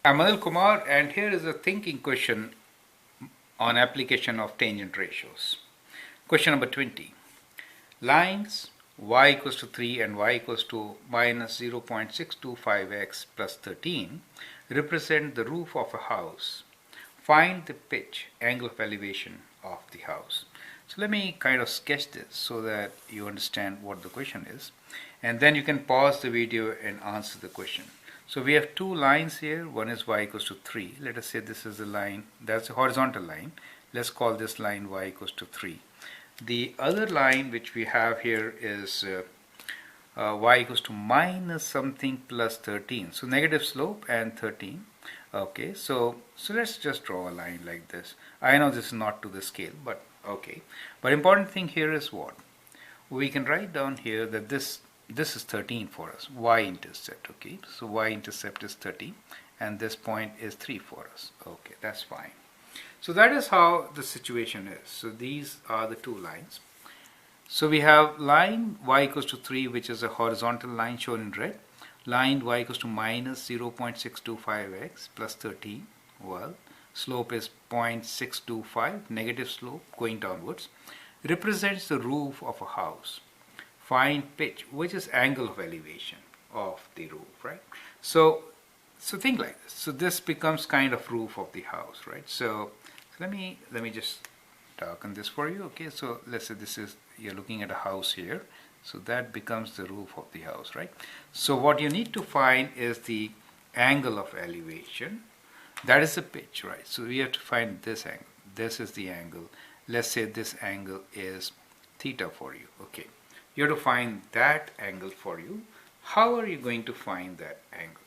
I'm Anil Kumar, and here is a thinking question on application of tangent ratios. Question number 20. Lines y equals to 3 and y equals to minus 0.625x plus 13 represent the roof of a house. Find the pitch, angle of elevation of the house. So let me kind of sketch this so that you understand what the question is, and then you can pause the video and answer the question. So we have two lines here. One is y equals to 3. Let us say this is the line, that's a horizontal line. Let's call this line y equals to 3. The other line which we have here is y equals to minus something plus 13. So negative slope and 13. Okay, so let's just draw a line like this. I know this is not to the scale, but okay. But important thing here is what? We can write down here that this is 13 for us, y-intercept. Okay, so y-intercept is 13 and this point is 3 for us. Okay, that's fine. So that is how the situation is. So these are the two lines. So we have line y equals to 3, which is a horizontal line shown in red. Line y equals to minus 0.625x plus 13. Well, slope is 0.625, negative slope going downwards. Represents the roof of a house. Find pitch, which is angle of elevation of the roof, right? So think like this. So this becomes kind of roof of the house, right? So let me just darken this for you. Okay, so let's say this is, you're looking at a house here. So that becomes the roof of the house, right? So what you need to find is the angle of elevation. That is the pitch, right? So we have to find this angle. This is the angle. Let's say this angle is theta for you. Okay, you have to find that angle for you. How are you going to find that angle?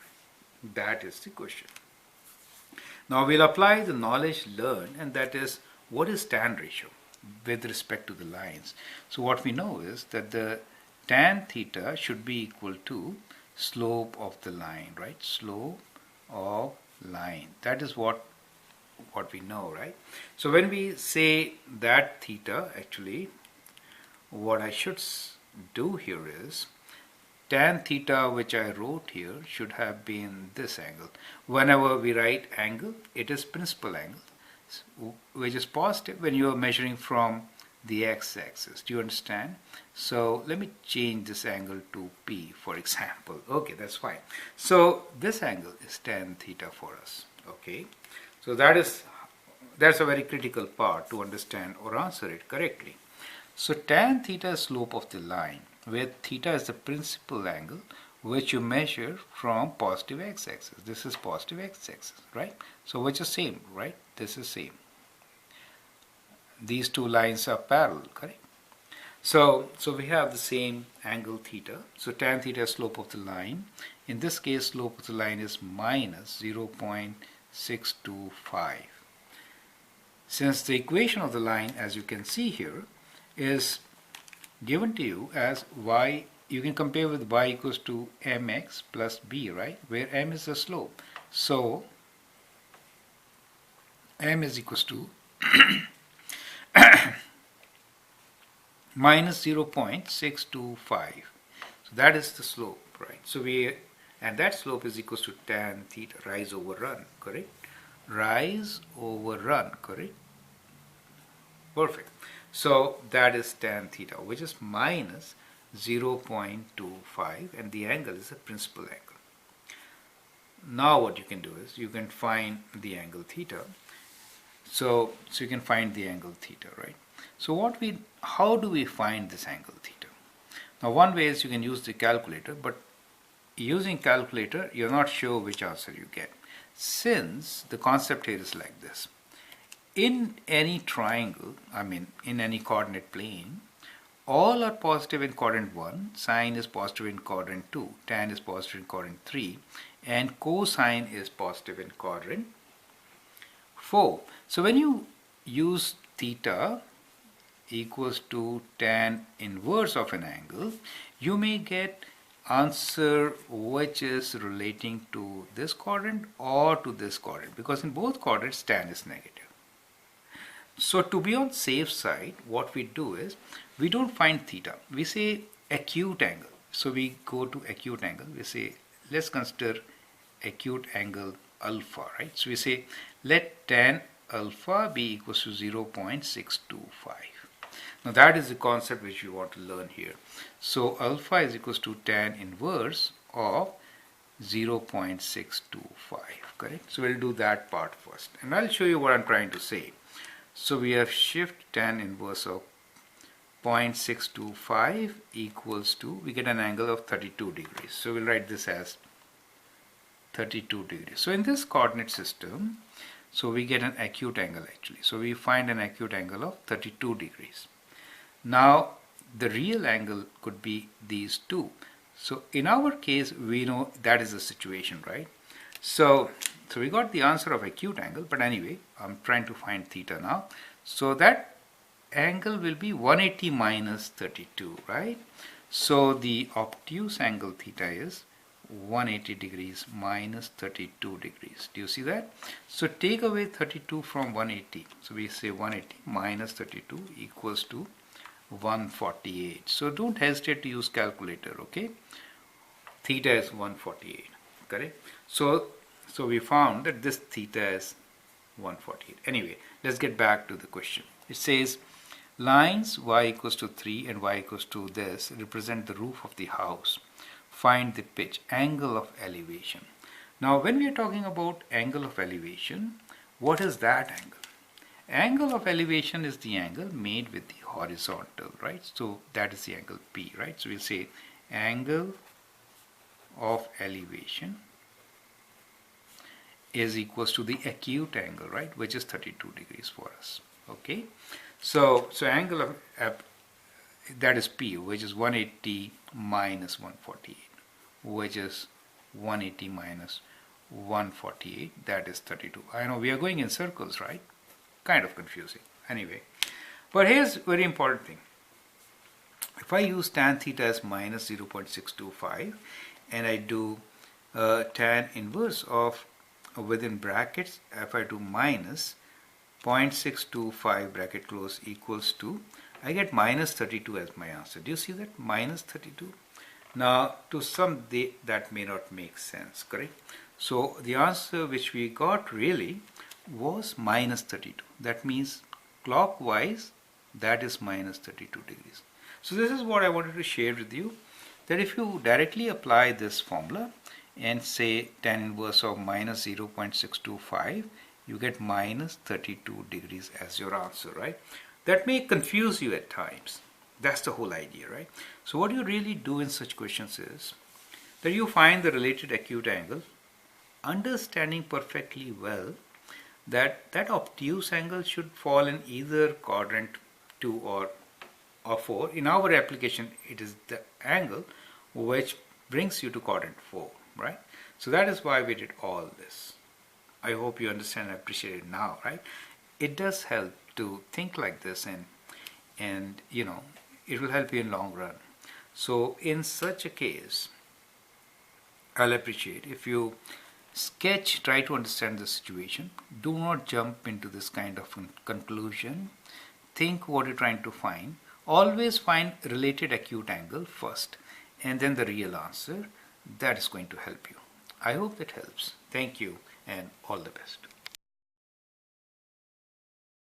That is the question. Now we'll apply the knowledge learned, and that is, what is tan ratio with respect to the lines? So what we know is that the tan theta should be equal to slope of the line, right? Slope of line. That is what we know, right? So when we say that theta, actually what I should do here is tan theta, which I wrote here, should have been this angle. Whenever we write angle, it is principal angle, which is positive when you are measuring from the x-axis. Do you understand? So let me change this angle to P, for example. Okay, that's fine. So this angle is tan theta for us. Okay, so that's a very critical part to understand or answer it correctly. So tan theta is slope of the line, where theta is the principal angle which you measure from positive x-axis. This is positive x-axis, right? So which is same, right? This is same. These two lines are parallel, correct? So we have the same angle theta. So tan theta is slope of the line. In this case, slope of the line is minus 0.625. Since the equation of the line, as you can see here, is given to you as y, you can compare with y equals to mx plus b, right? Where m is the slope. So m is equals to minus 0.625. So that is the slope, right? So and that slope is equals to tan theta, rise over run, correct? Rise over run, correct? Perfect. So that is tan theta, which is minus 0.25, and the angle is a principal angle. Now what you can do is you can find the angle theta. So you can find the angle theta, right? So how do we find this angle theta? Now one way is you can use the calculator, but using calculator you're not sure which answer you get, since the concept here is like this. In any triangle, in any coordinate plane, all are positive in quadrant 1, sine is positive in quadrant 2, tan is positive in quadrant 3, and cosine is positive in quadrant 4. So when you use theta equals to tan inverse of an angle, you may get answer which is relating to this quadrant or to this quadrant, because in both quadrants tan is negative. So to be on safe side, what we do is we don't find theta, we say acute angle. So we go to acute angle, we say let's consider acute angle alpha, right? So we say let tan alpha be equals to 0.625. Now that is the concept which we want to learn here. So alpha is equals to tan inverse of 0.625, correct? So we'll do that part first and I'll show you what I'm trying to say. So we have shift tan inverse of 0.625 equals to, we get an angle of 32 degrees. So we'll write this as 32 degrees. So in this coordinate system, so we get an acute angle actually. So we find an acute angle of 32 degrees. Now the real angle could be these two. So in our case, we know that is the situation, right? So we got the answer of acute angle, but anyway, I'm trying to find theta now. So that angle will be 180 minus 32, right? So the obtuse angle theta is 180 degrees minus 32 degrees. Do you see that? So take away 32 from 180. So we say 180 minus 32 equals to 148. So don't hesitate to use calculator, okay? Theta is 148, correct? So we found that this theta is 148. Anyway, let's get back to the question. It says lines y equals to 3 and y equals to this represent the roof of the house. Find the pitch, angle of elevation. Now when we are talking about angle of elevation, what is that angle? Angle of elevation is the angle made with the horizontal, right? So that is the angle P, right? So we'll say angle of elevation is equals to the acute angle, right, which is 32 degrees for us. Okay, so angle of that is P, which is 180 minus 148, which is 180 minus 148, that is 32. I know we are going in circles, right? Kind of confusing. Anyway, but here's a very important thing. If I use tan theta as minus 0.625 and I do tan inverse of within brackets, if I do minus 0.625 bracket close equals to, I get minus 32 as my answer. Do you see that? Minus 32. Now to some that may not make sense, correct? So the answer which we got really was minus 32. That means clockwise that is minus 32 degrees. So this is what I wanted to share with you, that if you directly apply this formula and say tan inverse of minus 0.625, you get minus 32 degrees as your answer, right? That may confuse you at times. That's the whole idea, right? So what you really do in such questions is that you find the related acute angle, understanding perfectly well that obtuse angle should fall in either quadrant 2 or 4. In our application, it is the angle which brings you to quadrant 4, right? So that is why we did all this. I hope you understand and appreciate it now, right? It does help to think like this, and you know, it will help you in long run. So in such a case, I'll appreciate if you sketch, try to understand the situation. Do not jump into this kind of conclusion. Think what you're trying to find. Always find related acute angle first and then the real answer. That is going to help you. I hope that helps. Thank you and all the best.